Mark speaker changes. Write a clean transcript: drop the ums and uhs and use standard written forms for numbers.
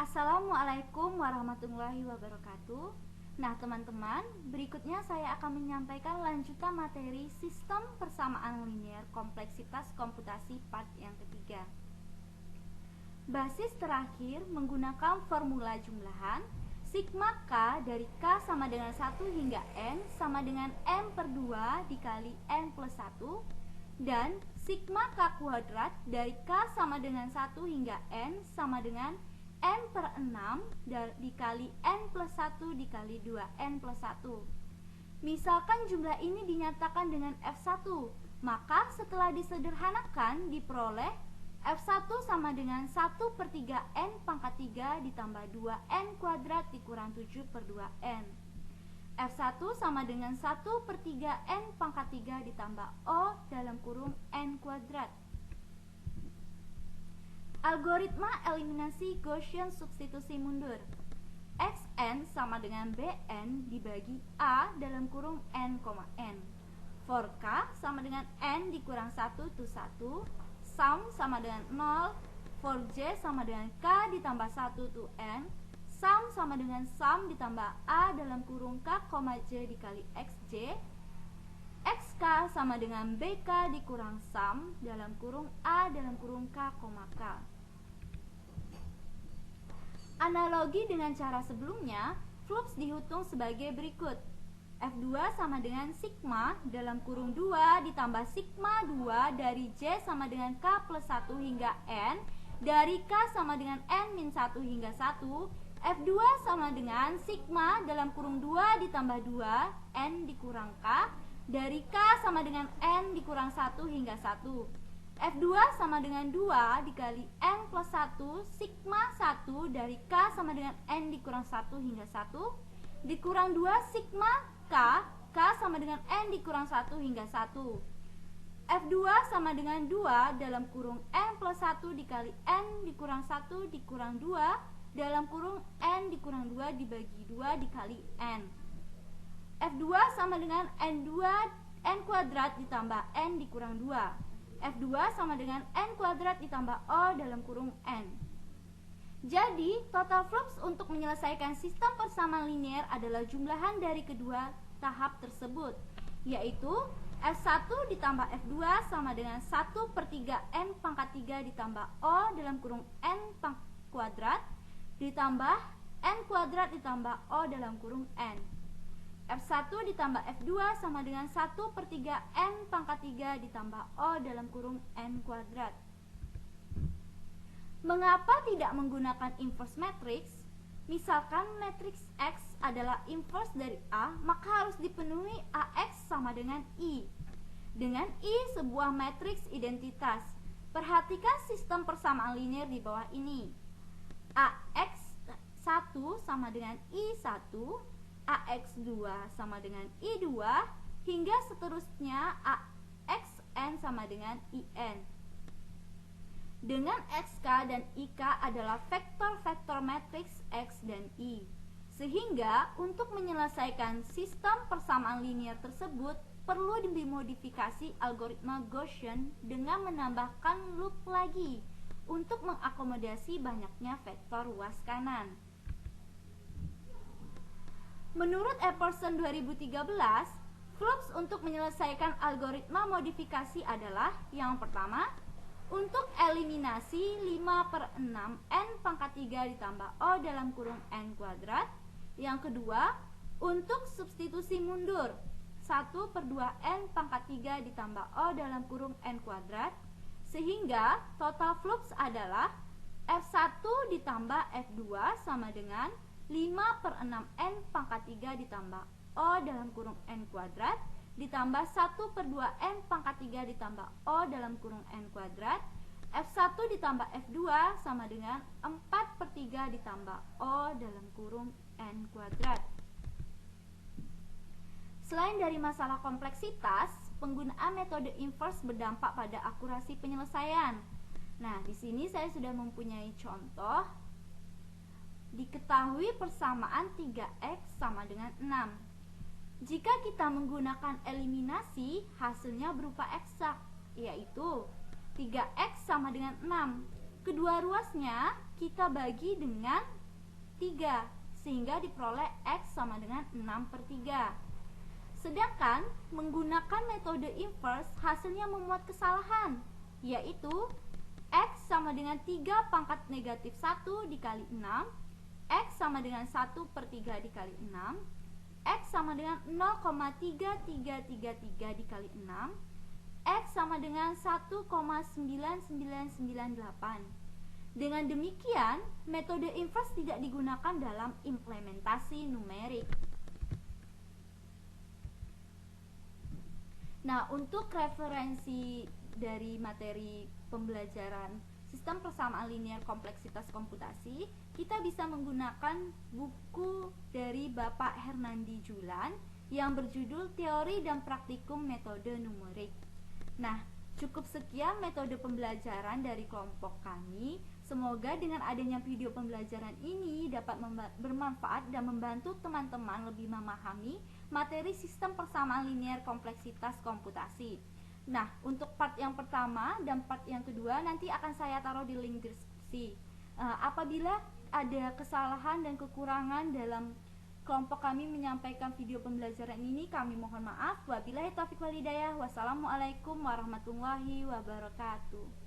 Speaker 1: Assalamualaikum warahmatullahi wabarakatuh. Nah teman-teman, berikutnya saya akan menyampaikan lanjutan materi sistem persamaan linear kompleksitas komputasi part yang ketiga. Basis terakhir menggunakan formula jumlahan sigma K dari K sama dengan 1 hingga N sama dengan M per 2 dikali N plus 1 dan sigma K kuadrat dari K sama dengan 1 hingga N sama dengan N per 6 dikali N plus 1 dikali 2N plus 1. Misalkan jumlah ini dinyatakan dengan F1, maka setelah disederhanakan diperoleh F1 sama dengan 1 per 3N pangkat 3 ditambah 2N kuadrat dikurang 7 per 2N. F1 sama dengan 1 per 3N pangkat 3 ditambah O dalam kurung N kuadrat. Algoritma eliminasi Gaussian substitusi mundur. Xn sama dengan Bn dibagi A dalam kurung N, N. For K sama dengan N dikurang 1 to 1. Sum sama dengan 0. For J sama dengan K ditambah 1 to N. Sum sama dengan sum ditambah A dalam kurung K, J dikali XJ. XK sama dengan BK dikurang sum dalam kurung A dalam kurung K, K. Analogi dengan cara sebelumnya, flux dihitung sebagai berikut. F2 sama dengan sigma dalam kurung 2 ditambah sigma 2 dari J sama dengan K plus 1 hingga N dari K sama dengan N min 1 hingga 1. F2 sama dengan sigma dalam kurung 2 ditambah 2 N dikurang K dari K sama dengan N dikurang 1 hingga 1. F2 sama dengan 2 dikali N plus 1 sigma 1 dari K sama dengan N dikurang 1 hingga 1 dikurang 2 sigma K sama dengan N dikurang 1 hingga 1. F2 sama dengan 2 dalam kurung N plus 1 dikali N dikurang 1 dikurang 2 dalam kurung N dikurang 2 dibagi 2 dikali N. F2 sama dengan N2 N kuadrat ditambah N dikurang 2. F2 sama dengan N kuadrat ditambah O dalam kurung N. Jadi, total flux untuk menyelesaikan sistem persamaan linear adalah jumlahan dari kedua tahap tersebut, yaitu F1 ditambah F2 sama dengan 1 per 3N pangkat 3 ditambah O dalam kurung N kuadrat ditambah N kuadrat ditambah O dalam kurung N. F1 ditambah F2 sama dengan 1 per 3N pangkat 3 ditambah O dalam kurung N kuadrat. Mengapa tidak menggunakan inverse matrix? Misalkan matriks X adalah inverse dari A, maka harus dipenuhi AX sama dengan I. Dengan I sebuah matriks identitas. Perhatikan sistem persamaan linear di bawah ini. AX1 sama dengan I1, AX2 sama dengan I2 hingga seterusnya AXN sama dengan IN. Dengan XK dan IK adalah vektor-vektor matriks X dan I. Sehingga untuk menyelesaikan sistem persamaan linear tersebut perlu dimodifikasi algoritma Gaussian dengan menambahkan loop lagi untuk mengakomodasi banyaknya vektor ruas kanan. Menurut Epperson 2013, flux untuk menyelesaikan algoritma modifikasi adalah yang pertama, untuk eliminasi 5 per 6 N pangkat 3 ditambah O dalam kurung N kuadrat. Yang kedua, untuk substitusi mundur 1 per 2N pangkat 3 ditambah O dalam kurung N kuadrat. Sehingga total flux adalah F1 ditambah F2 sama dengan 5 per 6N pangkat 3 ditambah O dalam kurung N kuadrat ditambah 1 per 2N pangkat 3 ditambah O dalam kurung N kuadrat. F1 ditambah F2 sama dengan 4 per 3 ditambah O dalam kurung N kuadrat. Selain dari masalah kompleksitas, penggunaan metode inverse berdampak pada akurasi penyelesaian. Nah, di sini saya sudah mempunyai contoh. Diketahui persamaan 3X sama dengan 6. Jika kita menggunakan eliminasi, hasilnya berupa eksak, yaitu 3X sama dengan 6. Kedua ruasnya kita bagi dengan 3 sehingga diperoleh X sama dengan 6/3. Sedangkan menggunakan metode inverse hasilnya memuat kesalahan, yaitu X sama dengan 3 pangkat negatif 1 dikali 6, X sama dengan 1/3 dikali 6, X sama dengan 0,3333 dikali 6, X sama dengan 1,9998. Dengan demikian, metode inverse tidak digunakan dalam implementasi numerik. Nah, untuk referensi dari materi pembelajaran sistem persamaan linear kompleksitas komputasi, kita bisa menggunakan buku dari Bapak Hernandi Julan yang berjudul Teori dan Praktikum Metode Numerik. Nah, cukup sekian metode pembelajaran dari kelompok kami. Semoga dengan adanya video pembelajaran ini dapat bermanfaat dan membantu teman-teman lebih memahami materi sistem persamaan linear kompleksitas komputasi. Nah, untuk part yang pertama dan part yang kedua nanti akan saya taruh di link deskripsi. Apabila ada kesalahan dan kekurangan dalam kelompok kami menyampaikan video pembelajaran ini, kami mohon maaf. Wabillahi taufiq wal hidayah. Wassalamualaikum warahmatullahi wabarakatuh.